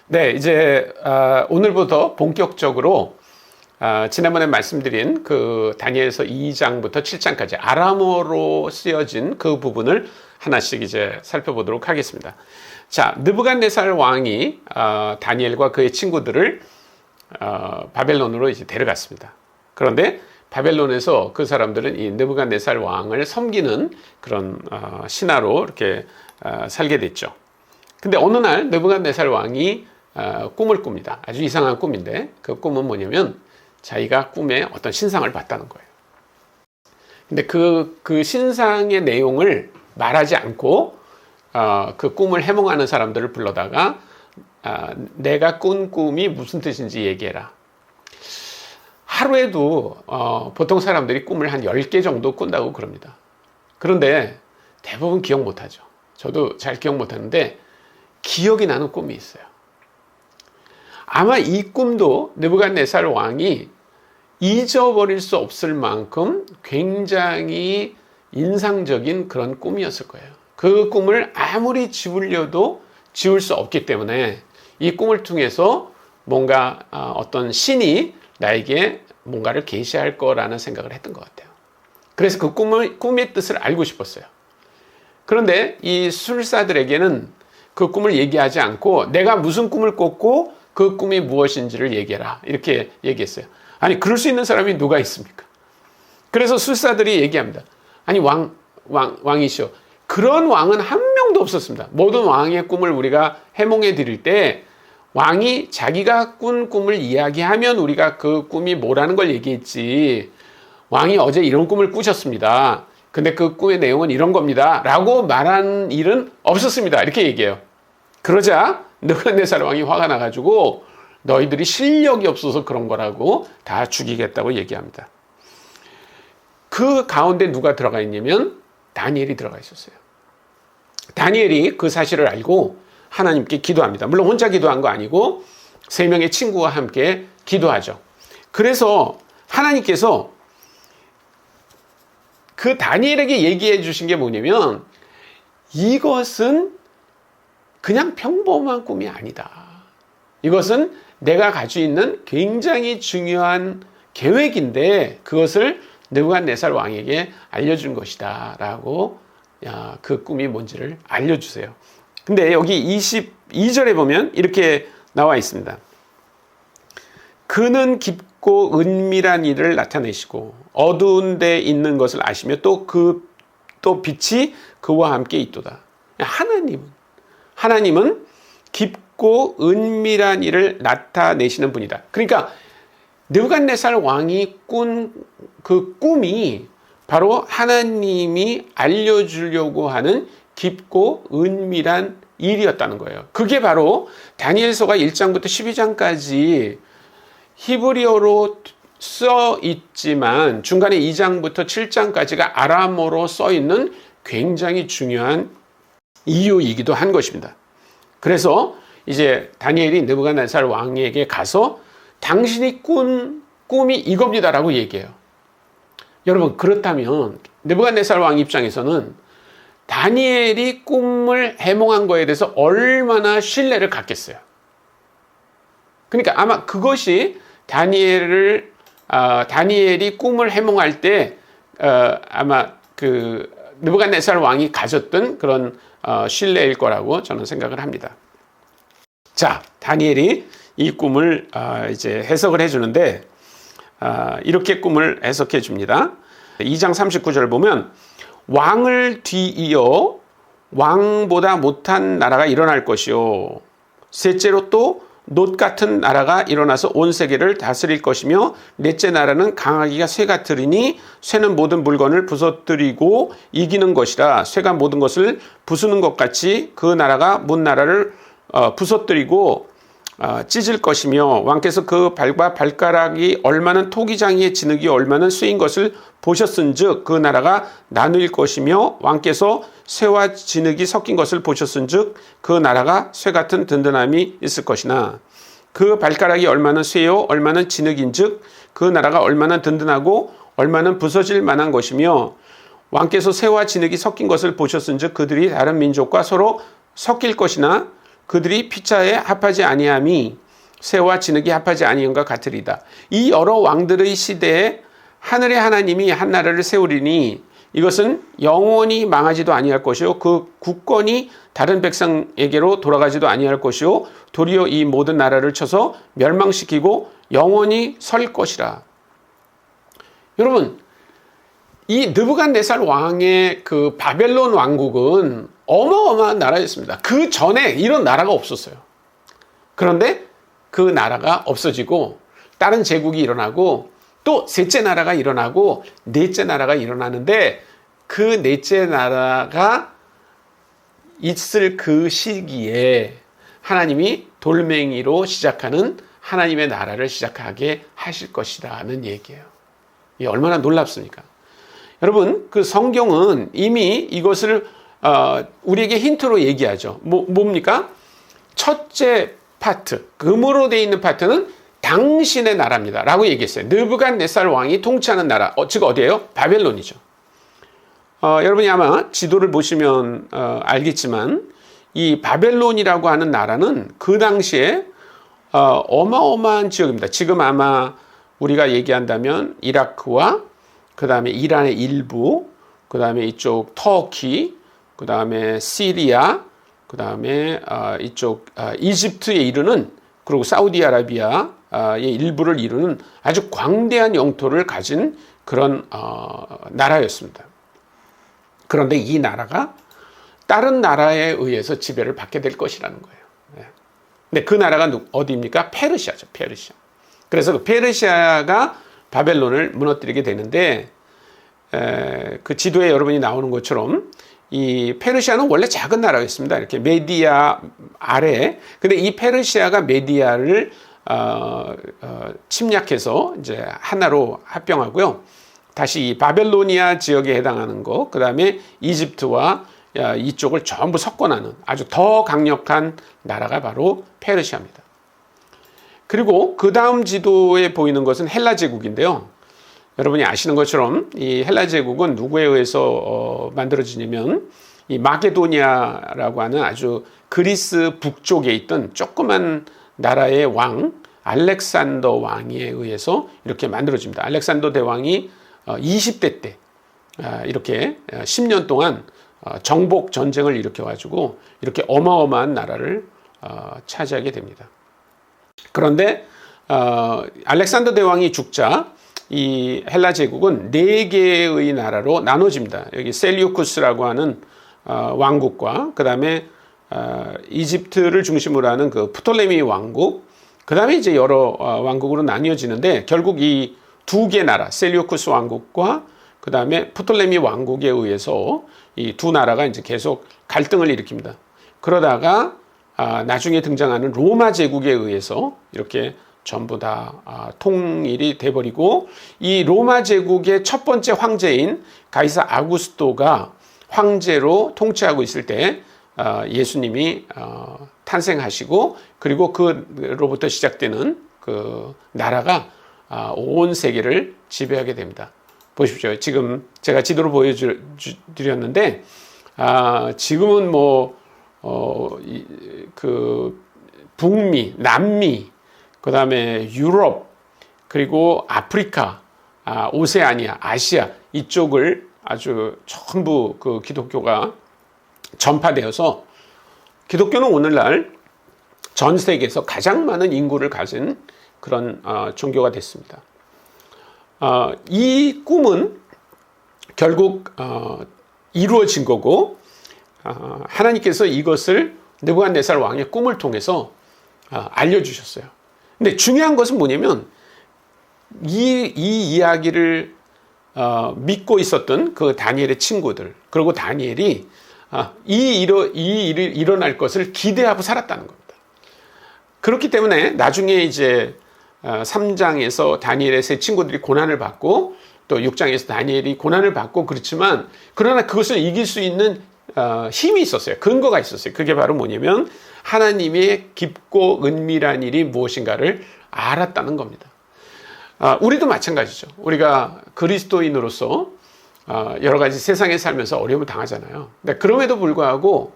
네, 이제 오늘부터 본격적으로 지난번에 말씀드린 그 다니엘서 2장부터 7장까지 아람어로 쓰여진 그 부분을 하나씩 이제 살펴보도록 하겠습니다. 자, 느부갓네살 왕이 다니엘과 그의 친구들을 바벨론으로 이제 데려갔습니다. 그런데 바벨론에서 그 사람들은 이 느부갓네살 왕을 섬기는 그런 신하로 이렇게 살게 됐죠. 근데 어느 날 느부갓네살 왕이 꿈을 꿉니다. 아주 이상한 꿈인데 그 꿈은 뭐냐면 자기가 꿈에 어떤 신상을 봤다는 거예요. 근데 그 신상의 내용을 말하지 않고 그 꿈을 해몽하는 사람들을 불러다가 내가 꾼 꿈이 무슨 뜻인지 얘기해라. 하루에도 보통 사람들이 꿈을 한 10개 정도 꾼다고 그럽니다. 그런데 대부분 기억 못하죠. 저도 잘 기억 못하는데 기억이 나는 꿈이 있어요. 아마 이 꿈도 느부갓네살 왕이 잊어버릴 수 없을 만큼 굉장히 인상적인 그런 꿈이었을 거예요. 그 꿈을 아무리 지우려도 지울 수 없기 때문에 이 꿈을 통해서 뭔가 어떤 신이 나에게 뭔가를 계시할 거라는 생각을 했던 것 같아요. 그래서 그 꿈의 뜻을 알고 싶었어요. 그런데 이 술사들에게는 그 꿈을 얘기하지 않고 내가 무슨 꿈을 꿨고 그 꿈이 무엇인지를 얘기해라 이렇게 얘기했어요. 아니 그럴 수 있는 사람이 누가 있습니까? 그래서 술사들이 얘기합니다. 아니 왕이시여, 그런 왕은 한 명도 없었습니다. 모든 왕의 꿈을 우리가 해몽해 드릴 때 왕이 자기가 꾼 꿈을 이야기하면 우리가 그 꿈이 뭐라는 걸 얘기했지, 왕이 어제 이런 꿈을 꾸셨습니다, 근데 그 꿈의 내용은 이런 겁니다 라고 말한 일은 없었습니다 이렇게 얘기해요. 그러자 느부갓네살 왕이 화가 나가지고 너희들이 실력이 없어서 그런 거라고 다 죽이겠다고 얘기합니다. 그 가운데 누가 들어가 있냐면 다니엘이 들어가 있었어요. 다니엘이 그 사실을 알고 하나님께 기도합니다. 물론 혼자 기도한 거 아니고 3명의 친구와 함께 기도하죠. 그래서 하나님께서 그 다니엘에게 얘기해 주신 게 뭐냐면 이것은 그냥 평범한 꿈이 아니다. 이것은 내가 가지고 있는 굉장히 중요한 계획인데 그것을 느부갓네살 왕에게 알려준 것이다 라고 그 꿈이 뭔지를 알려주세요. 근데 여기 22절에 보면 이렇게 나와 있습니다. 그는 깊고 은밀한 일을 나타내시고 어두운 데 있는 것을 아시며 또 빛이 그와 함께 있도다. 하나님은 깊고 은밀한 일을 나타내시는 분이다. 그러니까 느부갓네살 왕이 꾼 그 꿈이 바로 하나님이 알려주려고 하는 깊고 은밀한 일이었다는 거예요. 그게 바로 다니엘서가 1장부터 12장까지 히브리어로 써 있지만 중간에 2장부터 7장까지가 아람어로 써 있는 굉장히 중요한 이유이기도 한 것입니다. 그래서 이제 다니엘이 느부갓네살 왕에게 가서 당신이 꾼 꿈이 이겁니다라고 얘기해요. 여러분, 그렇다면 느부갓네살 왕 입장에서는 다니엘이 꿈을 해몽한 거에 대해서 얼마나 신뢰를 갖겠어요. 그러니까 아마 그것이 다니엘이 꿈을 해몽할 때 아마 그 느부갓네살 왕이 가졌던 그런 신뢰일 거라고 저는 생각을 합니다. 자, 다니엘이 이 꿈을 이제 해석을 해주는데 이렇게 꿈을 해석해 줍니다. 2장 39절 보면 왕을 뒤이어 왕보다 못한 나라가 일어날 것이요, 셋째로 또 놋 같은 나라가 일어나서 온 세계를 다스릴 것이며, 넷째 나라는 강하기가 쇠 같으리니 쇠는 모든 물건을 부서뜨리고 이기는 것이라 쇠가 모든 것을 부수는 것 같이 그 나라가 문 나라를 부서뜨리고 찢을 것이며, 왕께서 그 발과 발가락이 얼마는 토기장이의 진흙이 얼마는 쇠인 것을 보셨은즉 그 나라가 나누일 것이며, 왕께서 쇠와 진흙이 섞인 것을 보셨은즉 그 나라가 쇠 같은 든든함이 있을 것이나, 그 발가락이 얼마는 쇠요 얼마는 진흙인즉 그 나라가 얼마나 든든하고 얼마는 부서질 만한 것이며, 왕께서 쇠와 진흙이 섞인 것을 보셨은즉 그들이 다른 민족과 서로 섞일 것이나 그들이 피차에 합하지 아니함이 새와 진흙이 합하지 아니함과 같으리다. 이 여러 왕들의 시대에 하늘의 하나님이 한 나라를 세우리니 이것은 영원히 망하지도 아니할 것이요 그 국권이 다른 백성에게로 돌아가지도 아니할 것이요 도리어 이 모든 나라를 쳐서 멸망시키고 영원히 설 것이라. 여러분, 이 느부갓네살 왕의 그 바벨론 왕국은 어마어마한 나라였습니다. 그 전에 이런 나라가 없었어요. 그런데 그 나라가 없어지고 다른 제국이 일어나고 또 셋째 나라가 일어나고 넷째 나라가 일어나는데 그 넷째 나라가 있을 그 시기에 하나님이 돌멩이로 시작하는 하나님의 나라를 시작하게 하실 것이라는 얘기예요. 이게 얼마나 놀랍습니까? 여러분, 그 성경은 이미 이것을 우리에게 힌트로 얘기하죠. 뭡니까? 첫째 파트, 금으로 되어 있는 파트는 당신의 나라입니다 라고 얘기했어요. 느부갓네살 왕이 통치하는 나라, 즉 어디예요? 바벨론이죠. 여러분이 아마 지도를 보시면 알겠지만 이 바벨론이라고 하는 나라는 그 당시에 어마어마한 지역입니다. 지금 아마 우리가 얘기한다면 이라크와 그 다음에 이란의 일부, 그 다음에 이쪽 터키, 그 다음에 시리아, 그 다음에 이쪽 이집트에 이르는, 그리고 사우디아라비아의 일부를 이루는 아주 광대한 영토를 가진 그런 나라였습니다. 그런데 이 나라가 다른 나라에 의해서 지배를 받게 될 것이라는 거예요. 근데 그 나라가 어디입니까? 페르시아죠. 페르시아. 그래서 그 페르시아가 바벨론을 무너뜨리게 되는데 그 지도에 여러분이 나오는 것처럼 이 페르시아는 원래 작은 나라였습니다. 이렇게 메디아 아래. 근데 이 페르시아가 메디아를 침략해서 이제 하나로 합병하고요. 다시 이 바벨로니아 지역에 해당하는 거, 그 다음에 이집트와 이쪽을 전부 석권하는 아주 더 강력한 나라가 바로 페르시아입니다. 그리고 그 다음 지도에 보이는 것은 헬라 제국인데요. 여러분이 아시는 것처럼 이 헬라 제국은 누구에 의해서 만들어지냐면 이 마게도니아라고 하는 아주 그리스 북쪽에 있던 조그만 나라의 왕 알렉산더 왕에 의해서 이렇게 만들어집니다. 알렉산더 대왕이 20대 때 이렇게 10년 동안 정복 전쟁을 일으켜가지고 이렇게 어마어마한 나라를 차지하게 됩니다. 그런데 알렉산더 대왕이 죽자 이 헬라 제국은 4개의 나라로 나눠집니다. 여기 셀류쿠스라고 하는 왕국과 그 다음에 이집트를 중심으로 하는 그 프톨레미 왕국, 그 다음에 이제 여러 왕국으로 나뉘어지는데 결국 이 2개 나라 셀류쿠스 왕국과 그 다음에 프톨레미 왕국에 의해서 이 두 나라가 이제 계속 갈등을 일으킵니다. 그러다가 나중에 등장하는 로마 제국에 의해서 이렇게 전부 다 통일이 돼버리고 이 로마 제국의 첫 번째 황제인 가이사 아구스토가 황제로 통치하고 있을 때 예수님이 탄생하시고 그리고 그로부터 시작되는 그 나라가 온 세계를 지배하게 됩니다. 보십시오. 지금 제가 지도로 보여드렸는데 지금은 그 북미, 남미, 그 다음에 유럽, 그리고 아프리카, 오세아니아, 아시아 이쪽을 아주 전부 그 기독교가 전파되어서 기독교는 오늘날 전 세계에서 가장 많은 인구를 가진 그런 종교가 됐습니다. 이 꿈은 결국 이루어진 거고 하나님께서 이것을 느부갓네살 왕의 꿈을 통해서 알려주셨어요. 근데 중요한 것은 뭐냐면 이 이야기를 믿고 있었던 그 다니엘의 친구들, 그리고 다니엘이 이 일이 일어날 것을 기대하고 살았다는 겁니다. 그렇기 때문에 나중에 이제 3장에서 다니엘의 세 친구들이 고난을 받고 또 6장에서 다니엘이 고난을 받고 그렇지만 그러나 그것을 이길 수 있는 힘이 있었어요. 근거가 있었어요. 그게 바로 뭐냐면 하나님의 깊고 은밀한 일이 무엇인가를 알았다는 겁니다. 우리도 마찬가지죠. 우리가 그리스도인으로서 여러 가지 세상에 살면서 어려움을 당하잖아요. 근데 그럼에도 불구하고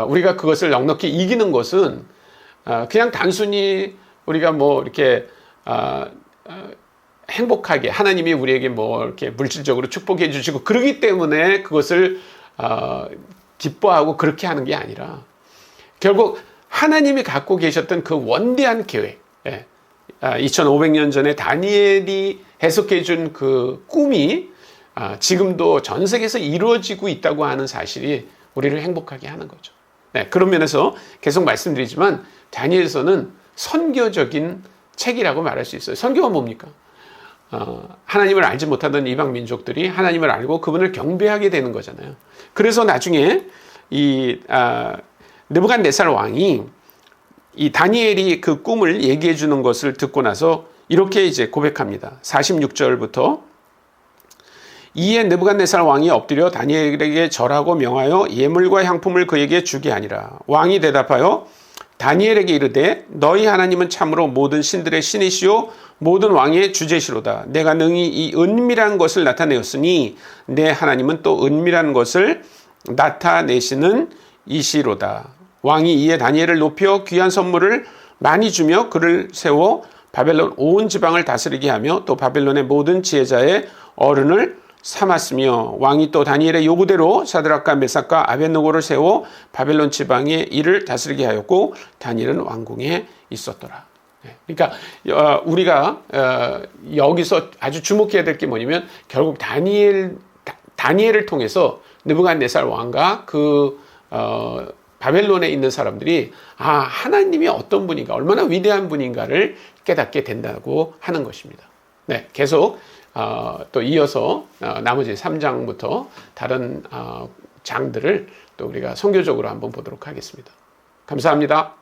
우리가 그것을 넉넉히 이기는 것은 그냥 단순히 우리가 뭐 이렇게 행복하게 하나님이 우리에게 뭐 이렇게 물질적으로 축복해 주시고 그러기 때문에 그것을 기뻐하고 그렇게 하는 게 아니라 결국 하나님이 갖고 계셨던 그 원대한 계획, 2500년 전에 다니엘이 해석해 준 그 꿈이 지금도 전 세계에서 이루어지고 있다고 하는 사실이 우리를 행복하게 하는 거죠. 그런 면에서 계속 말씀드리지만 다니엘서는 선교적인 책이라고 말할 수 있어요. 선교가 뭡니까? 하나님을 알지 못하던 이방 민족들이 하나님을 알고 그분을 경배하게 되는 거잖아요. 그래서 나중에 이 느부갓네살 왕이 이 다니엘이 그 꿈을 얘기해 주는 것을 듣고 나서 이렇게 이제 고백합니다. 46절부터 이에 느부갓네살 왕이 엎드려 다니엘에게 절하고 명하여 예물과 향품을 그에게 주게 하니라. 왕이 대답하여 다니엘에게 이르되 너희 하나님은 참으로 모든 신들의 신이시요 모든 왕의 주제시로다. 내가 능히 이 은밀한 것을 나타내었으니 내 하나님은 또 은밀한 것을 나타내시는 이시로다. 왕이 이에 다니엘을 높여 귀한 선물을 많이 주며 그를 세워 바벨론 온 지방을 다스리게 하며 또 바벨론의 모든 지혜자의 어른을 삼았으며 왕이 또 다니엘의 요구대로 사드락과 메삭과 아벳느고를 세워 바벨론 지방의 일을 다스리게 하였고 다니엘은 왕궁에 있었더라. 그러니까 우리가 여기서 아주 주목해야 될 게 뭐냐면 결국 다니엘을 통해서 느부갓네살 왕과 그 바벨론에 있는 사람들이 하나님이 어떤 분인가 얼마나 위대한 분인가를 깨닫게 된다고 하는 것입니다. 계속 또 이어서 나머지 3장부터 다른 장들을 또 우리가 선교적으로 한번 보도록 하겠습니다. 감사합니다.